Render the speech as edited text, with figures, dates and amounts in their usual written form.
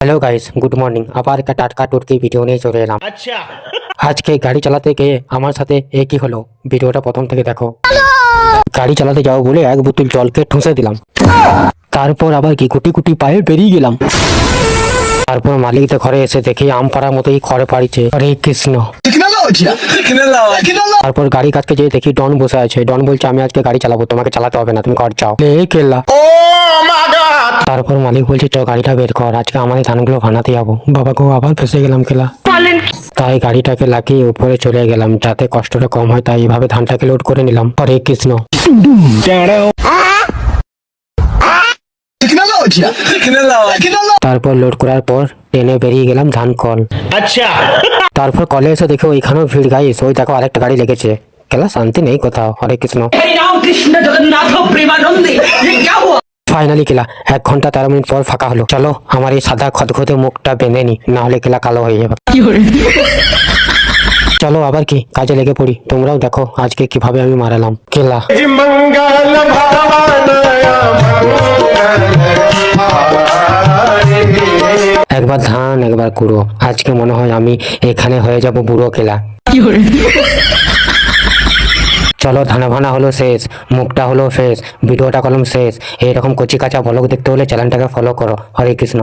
Hello guys, good morning. আবার একটা টাটকা টুটকি ভিডিও নিয়ে চলে এলাম। अच्छा। আজকে গাড়ি চালাতে গিয়ে আমার সাথে একই হলো। ভিডিওটা প্রথম থেকে দেখো। গাড়ি চালাতে যাও বলে এক বোতল জলকে ঠুসে দিলাম। তারপর আবার কি কুটি কুটি পায়ে বেরিয়ে গেলাম। তারপর মালিকদের ঘরে এসে দেখি আম পাড়ার মতোই খড়ে পাড়িছে। হরে কৃষ্ণ। তারপর গাড়ি কাছকে যেয়ে দেখি ডন বসে আছে। ডন বলছে, আমি আজকে গাড়ি চালাবো, তোমাকে চালাতে হবে না, তুমি ঘর যাও। এই কেল্লা। তারপর মালিক বলছে, চ গাড়িটা বের কর, আজকে আমাদের ধানগুলো ভানাতে যাবো। বাবা গো, আবার ফেসে গেলাম খেলা। তাই গাড়িটাকে লাগিয়ে উপরে চলে গেলাম, যাতে কষ্টটা কম হয়। তাই এইভাবে ধানটাকে লোড করে নিলাম। হরে কৃষ্ণ। তারপর লোড করার পর ট্রেনে বেরিয়ে গেলাম ধান কল। अच्छा। তারপর কলে এসে দেখো ওইখানেও ভিড়। গাইস, ওই দেখো আরেকটা গাড়ি লেগেছে। খেলা শান্তি নেই কোথাও। হরে কৃষ্ণ। हरे राम कृष्ण जगन्नाथ प्रेमानंदे ये क्या हुआ। ফাইনালি খেলা 1 ঘন্টা 13 মিনিট পর ফাঁকা হলো। চলো আমার এই সাদা খদখদে মুখটা বেঁধে নি, না হলে খেলা কালো হয়ে যাবে। চলো আবার কি কাজে লেগে পড়ি। তোমরাও দেখো আজকে কিভাবে আমি মারালাম খেলা। একবার ধান একবার কুড়ো। আজকে মনে হয় আমি এখানে হয়ে যাব বুড়ো খেলা। চলো, ধানা ভানা হলো শেষ, মুখটা হলো শেষ, ভিডিওটা কলম শেষ। এইরকম কচি কাঁচা ব্লগ দেখতে হলে চ্যানেলটাকে ফলো করো। হরে কৃষ্ণ।